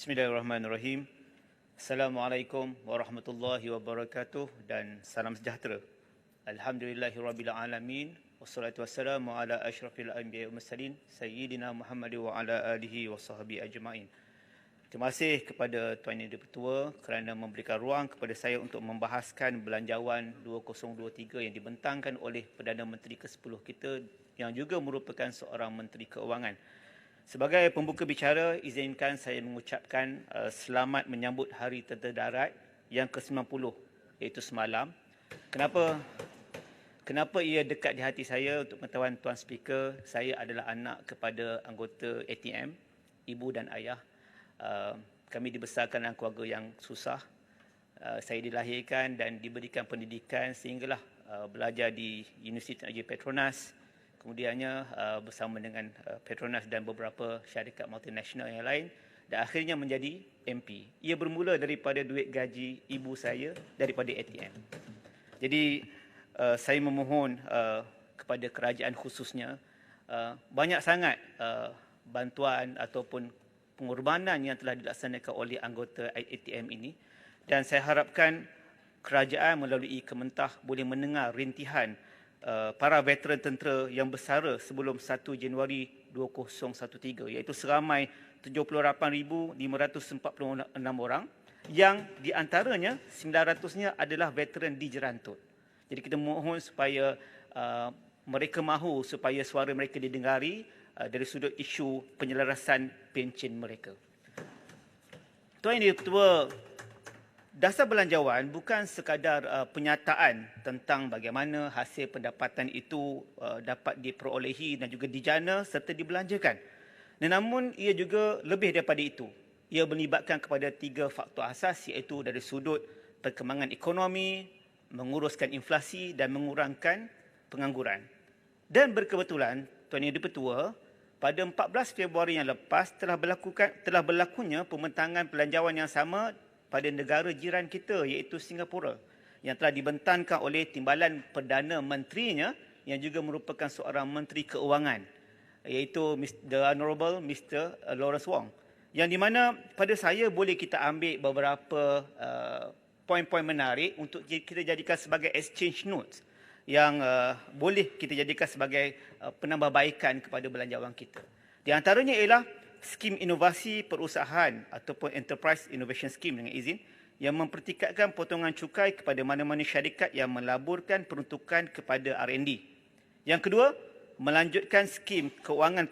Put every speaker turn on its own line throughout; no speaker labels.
Bismillahirrahmanirrahim. Assalamualaikum warahmatullahi wabarakatuh dan salam sejahtera. Alhamdulillahirabbil alamin wassalatu wassalamu ala asyrafil anbiya'i wal mursalin sayyidina Muhammad wa ala alihi washabbihi ajmain. Terima kasih kepada Tuan Yang Di-Pertua kerana memberikan ruang kepada saya untuk membahaskan Belanjawan 2023 yang dibentangkan oleh Perdana Menteri ke-10 kita yang juga merupakan seorang Menteri Keuangan. Sebagai pembuka bicara, izinkan saya mengucapkan selamat menyambut Hari Tentera Darat yang ke-90, iaitu semalam. Kenapa ia dekat di hati saya? Untuk pengetahuan Tuan Speaker, saya adalah anak kepada anggota ATM, ibu dan ayah. Kami dibesarkan dalam keluarga yang susah. Saya dilahirkan dan diberikan pendidikan sehinggalah belajar di Universiti Teknologi Petronas. Kemudiannya bersama dengan Petronas dan beberapa syarikat multinasional yang lain dan akhirnya menjadi MP. Ia bermula daripada duit gaji ibu saya daripada ATM. Jadi saya memohon kepada kerajaan khususnya banyak sangat bantuan ataupun pengorbanan yang telah dilaksanakan oleh anggota ATM ini dan saya harapkan kerajaan melalui Kementah boleh mendengar rintihan para veteran tentera yang bersara sebelum 1 Januari 2013 iaitu seramai 78,546 orang yang di antaranya 900-nya adalah veteran di Jerantut. Jadi kita mohon supaya mereka mahu supaya suara mereka didengari dari sudut isu penyelarasan pencen mereka. Tuan Yang Di-Pertua, dasar belanjawan bukan sekadar penyataan tentang bagaimana hasil pendapatan itu dapat diperolehi dan juga dijana serta dibelanjakan. Namun ia juga lebih daripada itu. Ia melibatkan kepada 3 faktor asas iaitu dari sudut perkembangan ekonomi, menguruskan inflasi dan mengurangkan pengangguran. Dan berkebetulan Tuan Yang Di-Pertua, pada 14 Februari yang lepas telah berlakunya pembentangan belanjawan yang sama pada negara jiran kita iaitu Singapura yang telah dibentangkan oleh Timbalan Perdana Menterinya yang juga merupakan seorang Menteri Keuangan iaitu The Honourable Mr. Lawrence Wong, yang di mana pada saya boleh kita ambil beberapa poin-poin menarik untuk kita jadikan sebagai exchange notes yang boleh kita jadikan sebagai penambahbaikan kepada belanjawan kita. Di antaranya ialah skim inovasi perusahaan ataupun Enterprise Innovation Scheme dengan izin yang mempertikatkan potongan cukai kepada mana-mana syarikat yang melaburkan peruntukan kepada R&D. Yang kedua, melanjutkan skim keuangan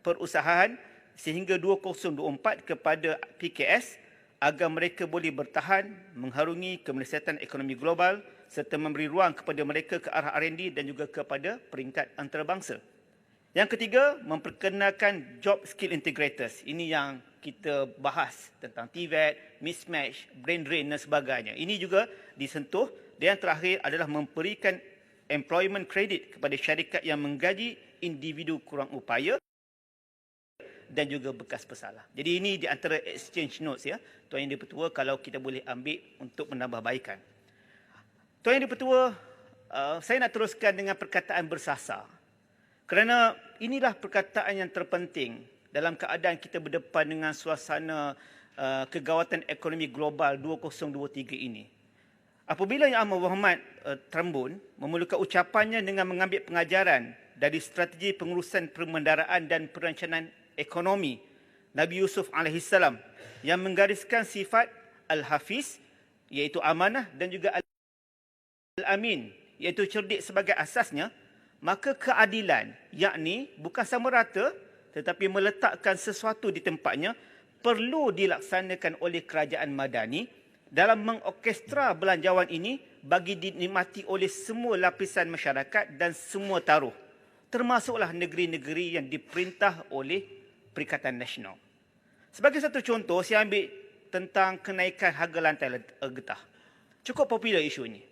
perusahaan sehingga 2024 kepada PKS agar mereka boleh bertahan mengharungi kemelesatan ekonomi global serta memberi ruang kepada mereka ke arah R&D dan juga kepada peringkat antarabangsa. Yang ketiga, memperkenalkan job skill integrators. Ini yang kita bahas tentang TVET, mismatch, brain drain dan sebagainya. Ini juga disentuh. Dan yang terakhir adalah memberikan employment credit kepada syarikat yang menggaji individu kurang upaya dan juga bekas pesalah. Jadi ini di antara exchange notes ya, Tuan Yang Di-Pertua, kalau kita boleh ambil untuk menambahbaikan. Tuan Yang Di-Pertua, saya nak teruskan dengan perkataan bersasar. Kerana inilah perkataan yang terpenting dalam keadaan kita berdepan dengan suasana kegawatan ekonomi global 2023 ini. Apabila Yang Amat Berhormat Trembun memulakan ucapannya dengan mengambil pengajaran dari strategi pengurusan perbendaraan dan perancangan ekonomi Nabi Yusuf AS yang menggariskan sifat Al-Hafiz iaitu amanah dan juga Al-Amin iaitu cerdik sebagai asasnya, maka keadilan, yakni bukan sama rata tetapi meletakkan sesuatu di tempatnya, perlu dilaksanakan oleh kerajaan madani dalam mengorkestra belanjawan ini bagi dinikmati oleh semua lapisan masyarakat dan semua taruh, termasuklah negeri-negeri yang diperintah oleh Perikatan Nasional. Sebagai satu contoh, saya ambil tentang kenaikan harga lantai getah. Cukup popular isu ini.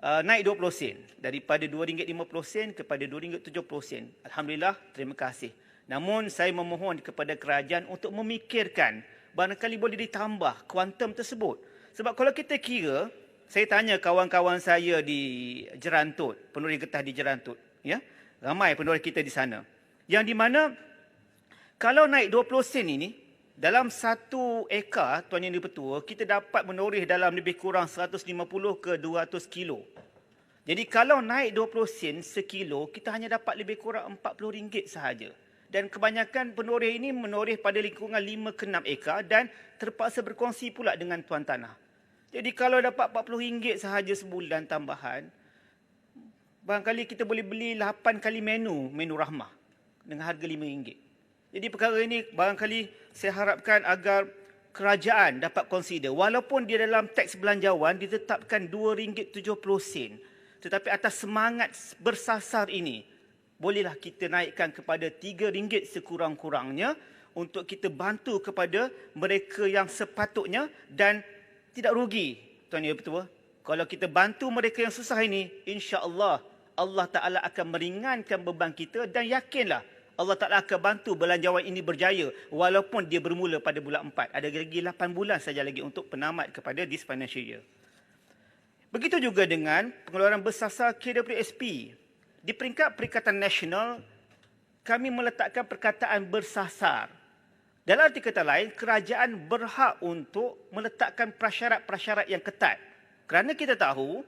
Naik 20 sen daripada RM2.50 kepada RM2.70. Alhamdulillah, terima kasih. Namun saya memohon kepada kerajaan untuk memikirkan barangkali boleh ditambah kuantum tersebut. Sebab kalau kita kira, saya tanya kawan-kawan saya di Jerantut, peneroris getah di Jerantut, ya, ramai peneroris kita di sana, yang di mana kalau naik 20 sen ini, dalam 1 ekar, Tuan Yang Di-Pertua, kita dapat menoreh dalam lebih kurang 150 ke 200 kilo. Jadi kalau naik 20 sen sekilo, kita hanya dapat lebih kurang RM40 sahaja. Dan kebanyakan penoreh ini menoreh pada lingkungan 5 ke 6 ekar dan terpaksa berkongsi pula dengan tuan tanah. Jadi kalau dapat RM40 sahaja sebulan tambahan, barangkali kita boleh beli 8 kali menu rahmah dengan harga RM5. Jadi perkara ini barangkali saya harapkan agar kerajaan dapat consider. Walaupun dia dalam teks belanjawan ditetapkan RM2.70, tetapi atas semangat bersasar ini, bolehlah kita naikkan kepada RM3 sekurang-kurangnya untuk kita bantu kepada mereka yang sepatutnya dan tidak rugi, Tuan Yang Di-Pertua. Kalau kita bantu mereka yang susah ini, insya-Allah Allah Ta'ala akan meringankan beban kita dan yakinlah Allah Ta'ala akan bantu belanjawan ini berjaya walaupun dia bermula pada bulan 4. Ada lagi 8 bulan saja lagi untuk penamat kepada this financial year. Begitu juga dengan pengeluaran bersasar KWSP. Di peringkat Perikatan Nasional, kami meletakkan perkataan bersasar. Dalam arti kata lain, kerajaan berhak untuk meletakkan prasyarat-prasyarat yang ketat. Kerana kita tahu,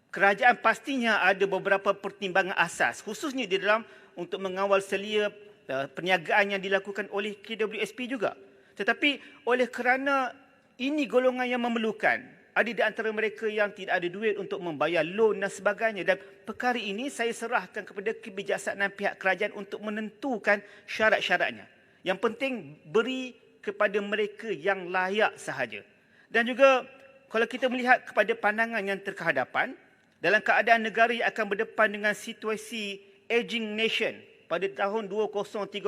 kerajaan pastinya ada beberapa pertimbangan asas, khususnya di dalam untuk mengawal selia perniagaan yang dilakukan oleh KWSP juga. Tetapi oleh kerana ini golongan yang memerlukan, ada di antara mereka yang tidak ada duit untuk membayar loan dan sebagainya. Dan perkara ini saya serahkan kepada kebijaksanaan pihak kerajaan untuk menentukan syarat-syaratnya. Yang penting beri kepada mereka yang layak sahaja. Dan juga kalau kita melihat kepada pandangan yang terkehadapan, dalam keadaan negara yang akan berdepan dengan situasi aging nation pada tahun 2030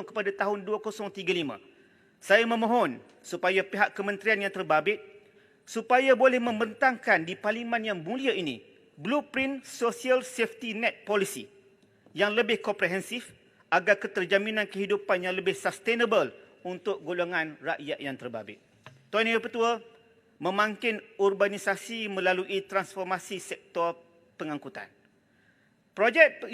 kepada tahun 2035, saya memohon supaya pihak kementerian yang terbabit supaya boleh membentangkan di Parlimen yang mulia ini blueprint Social Safety Net Policy yang lebih komprehensif agar keterjaminan kehidupan yang lebih sustainable untuk golongan rakyat yang terbabit. Tuan Yang Di-Pertua, memangkin urbanisasi melalui transformasi sektor pengangkutan. Projek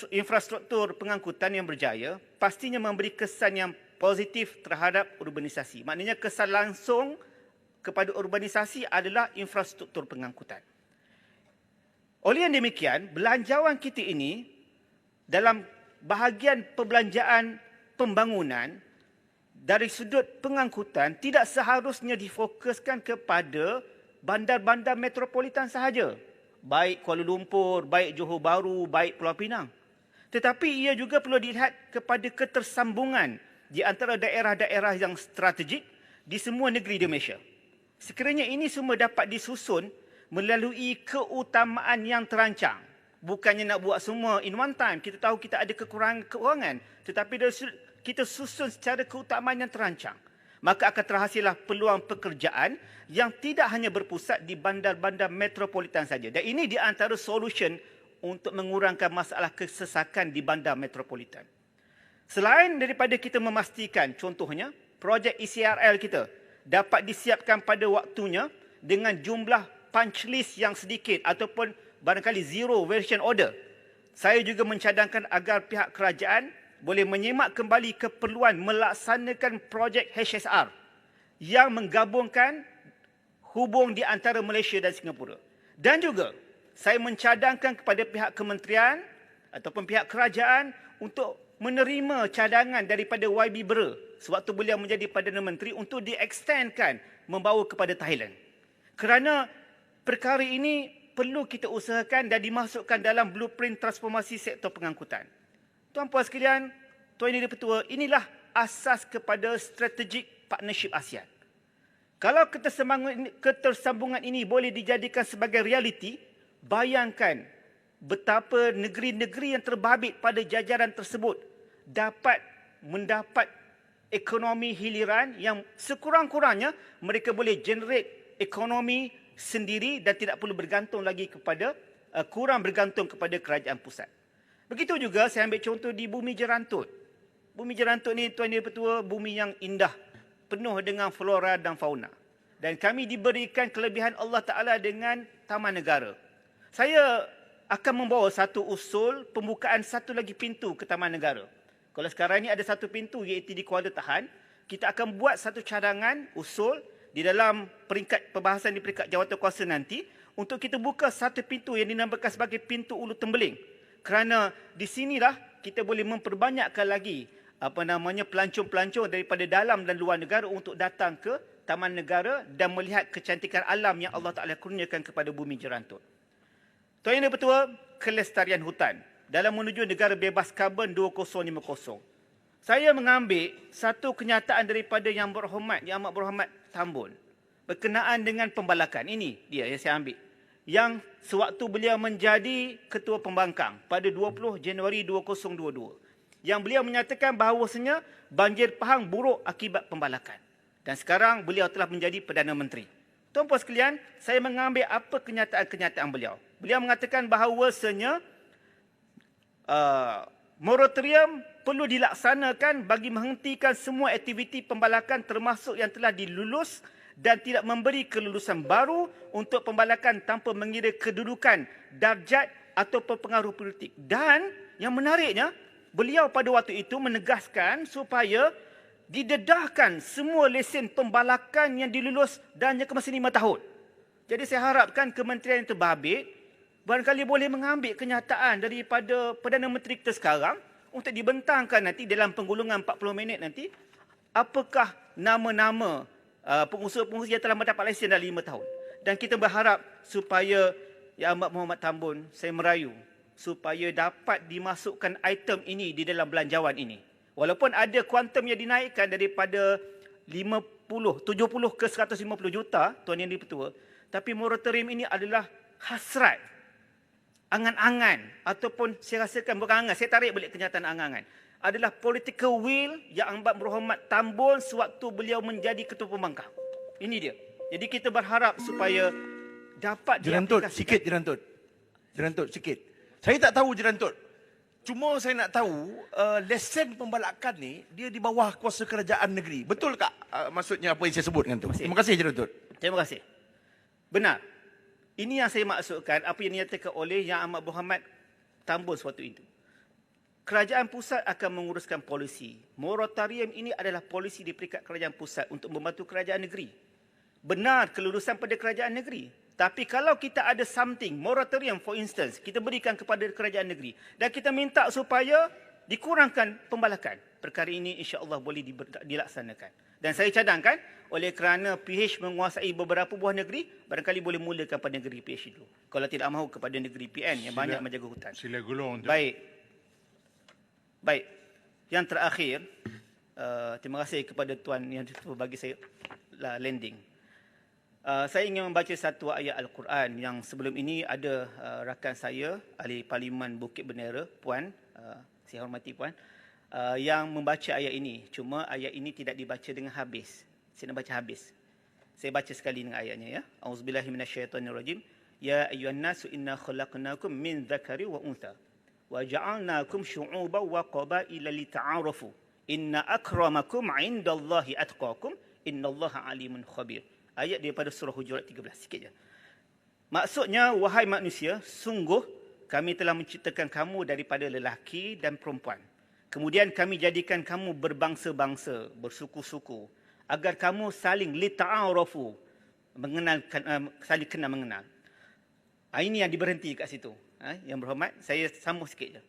infrastruktur pengangkutan yang berjaya pastinya memberi kesan yang positif terhadap urbanisasi. Maknanya kesan langsung kepada urbanisasi adalah infrastruktur pengangkutan. Oleh yang demikian, belanjawan kita ini dalam bahagian perbelanjaan pembangunan dari sudut pengangkutan tidak seharusnya difokuskan kepada bandar-bandar metropolitan sahaja, baik Kuala Lumpur, baik Johor Bahru, baik Pulau Pinang. Tetapi ia juga perlu dilihat kepada ketersambungan di antara daerah-daerah yang strategik di semua negeri di Malaysia. Sekiranya ini semua dapat disusun melalui keutamaan yang terancang. Bukannya nak buat semua in one time. Kita tahu kita ada kekurangan. Tetapi kita susun secara keutamaan yang terancang. Maka akan terhasillah peluang pekerjaan yang tidak hanya berpusat di bandar-bandar metropolitan saja. Dan ini di antara solution untuk mengurangkan masalah kesesakan di bandar metropolitan. Selain daripada kita memastikan, contohnya, projek ECRL kita dapat disiapkan pada waktunya dengan jumlah punch list yang sedikit ataupun barangkali zero version order. Saya juga mencadangkan agar pihak kerajaan boleh menyemak kembali keperluan melaksanakan projek HSR yang menggabungkan hubung di antara Malaysia dan Singapura. Dan juga saya mencadangkan kepada pihak kementerian ataupun pihak kerajaan untuk menerima cadangan daripada YB Bera sewaktu beliau menjadi Perdana Menteri untuk diekstendkan membawa kepada Thailand. Kerana perkara ini perlu kita usahakan dan dimasukkan dalam blueprint transformasi sektor pengangkutan. Tuan-puan sekalian, Tuan Yang Di-Pertua, inilah asas kepada strategic partnership ASEAN. Kalau ketersambungan ini boleh dijadikan sebagai realiti, bayangkan betapa negeri-negeri yang terbabit pada jajaran tersebut dapat mendapat ekonomi hiliran yang sekurang-kurangnya mereka boleh generate ekonomi sendiri dan tidak perlu bergantung lagi kepada kurang bergantung kepada kerajaan pusat. Begitu juga saya ambil contoh di Bumi Jerantut. Bumi Jerantut ni Tuan Yang Di-Pertua, bumi yang indah, penuh dengan flora dan fauna. Dan kami diberikan kelebihan Allah Ta'ala dengan taman negara. Saya akan membawa satu usul pembukaan satu lagi pintu ke taman negara. Kalau sekarang ini ada satu pintu iaitu di Kuala Tahan, kita akan buat satu cadangan usul di dalam peringkat pembahasan di peringkat jawatankuasa nanti untuk kita buka satu pintu yang dinamakan sebagai pintu ulu tembeling. Kerana di sinilah kita boleh memperbanyakkan lagi pelancong-pelancong daripada dalam dan luar negara untuk datang ke taman negara dan melihat kecantikan alam yang Allah Ta'ala kurniakan kepada bumi Jerantut. Tuan Yang Dipertua, kelestarian hutan dalam menuju negara bebas karbon 2050. Saya mengambil satu kenyataan daripada Yang Amat Berhormat Tambun berkenaan dengan pembalakan. Ini dia yang saya ambil. Yang sewaktu beliau menjadi Ketua Pembangkang pada 20 Januari 2022. Yang beliau menyatakan bahawasanya banjir Pahang buruk akibat pembalakan. Dan sekarang beliau telah menjadi Perdana Menteri. Tuan-puan sekalian, saya mengambil apa kenyataan-kenyataan beliau. Beliau mengatakan bahawasanya moratorium perlu dilaksanakan bagi menghentikan semua aktiviti pembalakan termasuk yang telah dilulus dan tidak memberi kelulusan baru untuk pembalakan tanpa mengira kedudukan, darjat atau pengaruh politik. Dan yang menariknya, beliau pada waktu itu menegaskan supaya didedahkan semua lesen pembalakan yang dilulus dan jangka masa 5 tahun. Jadi saya harapkan kementerian yang terbabit barangkali boleh mengambil kenyataan daripada Perdana Menteri kita sekarang untuk dibentangkan nanti dalam penggulungan 40 minit nanti apakah nama-nama pengusaha-pengusaha yang telah mendapat lesen dalam 5 tahun. Dan kita berharap supaya Yang Amat Berhormat Tambun, saya merayu supaya dapat dimasukkan item ini di dalam belanjawan ini. Walaupun ada kuantum yang dinaikkan daripada 70 ke 150 juta, Tuan Yang Dipertua, tapi moratorium ini adalah hasrat, angan-angan, ataupun saya rasakan bukan angan, saya tarik balik kenyataan angan-angan, adalah political will Yang Amat Berhormat Tambun sewaktu beliau menjadi Ketua Pembangkang. Ini dia. Jadi kita berharap supaya dapat
Jerantut, sikit Jerantut, sikit. Saya tak tahu Jerantut. Cuma saya nak tahu lesen pembalakan ni dia di bawah kuasa kerajaan negeri. Betul tak maksudnya apa yang saya sebutkan tu? Terima kasih Jerantut.
Terima kasih. Benar. Ini yang saya maksudkan apa yang dinyatakan oleh Yang Amat Berhormat Tambun sewaktu itu. Kerajaan pusat akan menguruskan polisi. Moratorium ini adalah polisi di peringkat kerajaan pusat untuk membantu kerajaan negeri. Benar kelulusan pada kerajaan negeri. Tapi kalau kita ada something, moratorium for instance, kita berikan kepada kerajaan negeri dan kita minta supaya dikurangkan pembalakan. Perkara ini insya-Allah boleh dilaksanakan. Dan saya cadangkan oleh kerana PH menguasai beberapa buah negeri, barangkali boleh mulakan pada negeri PH dulu. Kalau tidak mahu kepada negeri PN yang banyak menjaga hutan.
Sila gulung.
Baik. Yang terakhir, terima kasih kepada Tuan yang bagi saya landing. Saya ingin membaca satu ayat Al-Quran yang sebelum ini ada rakan saya, Ahli Parlimen Bukit Bendera, Puan, saya hormati Puan, yang membaca ayat ini. Cuma ayat ini tidak dibaca dengan habis. Saya nak baca habis. Saya baca sekali dengan ayatnya ya. Auzubillahi minasyaitonirrajim. Ya ayyuhan nasu inna khalaqnakum min dzakari wa untha wa ja'alnakum syu'uban wa qabaila lita'arafu. Inna akramakum 'indallahi atqakum. Innallaha 'alimun khabir. Ayat daripada surah Hujurat 13. Sikit je. Maksudnya, wahai manusia, sungguh kami telah menciptakan kamu daripada lelaki dan perempuan. Kemudian kami jadikan kamu berbangsa-bangsa, bersuku-suku, agar kamu saling lita'arafu, saling kenal mengenal. Ini yang diberhenti kat situ. Yang berhormat, saya sambung sikit je.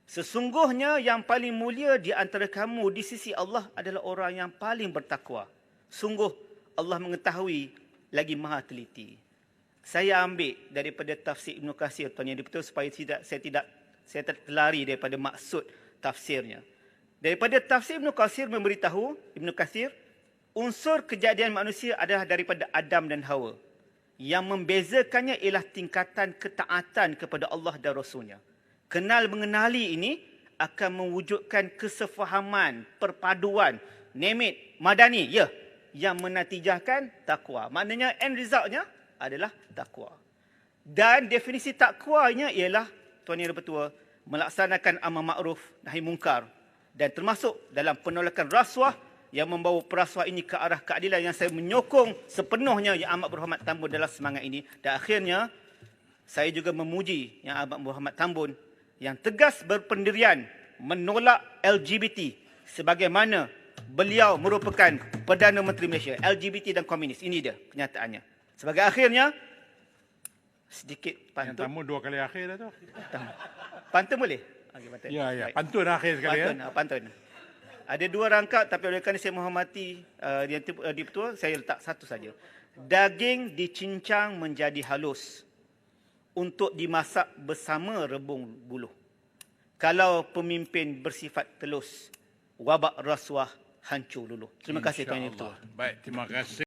Sesungguhnya yang paling mulia di antara kamu di sisi Allah adalah orang yang paling bertakwa. Sungguh Allah mengetahui lagi maha teliti. Saya ambil daripada tafsir Ibn Katsir, Tuan Yang Dipertua, supaya saya tidak terlari daripada maksud tafsirnya. Daripada tafsir Ibn Katsir memberitahu, Ibn Katsir, unsur kejadian manusia adalah daripada Adam dan Hawa. Yang membezakannya ialah tingkatan ketaatan kepada Allah dan Rasulnya. Kenal mengenali ini akan mewujudkan kesefahaman, perpaduan, name it, madani, ya, yang menatijahkan takwa. Maknanya end resultnya adalah takwa. Dan definisi takwanya ialah, Tuan Yang Dipertua, melaksanakan amar makruf nahi mungkar dan termasuk dalam penolakan rasuah yang membawa perasuah ini ke arah keadilan, yang saya menyokong sepenuhnya Yang Amat Berhormat Tambun dalam semangat ini. Dan akhirnya saya juga memuji Yang Amat Berhormat Tambun yang tegas berpendirian menolak LGBT sebagaimana beliau merupakan Perdana Menteri Malaysia, LGBT dan komunis. Ini dia kenyataannya. Sebagai akhirnya, sedikit
Yang
pantun.
tamu 2 kali akhir dah tu.
Pantun boleh? Okay, pantun.
Ya, ya.
Baik.
Pantun akhir sekali
Pantun,
ya.
pantun. Ada 2 rangkap, tapi oleh kerana saya menghormati di Pertua, saya letak satu saja. Daging dicincang menjadi halus untuk dimasak bersama rebung buluh. Kalau pemimpin bersifat telus, wabak rasuah hancur dulu. Terima kasih Tuan Yang Ketua.
Baik, terima kasih.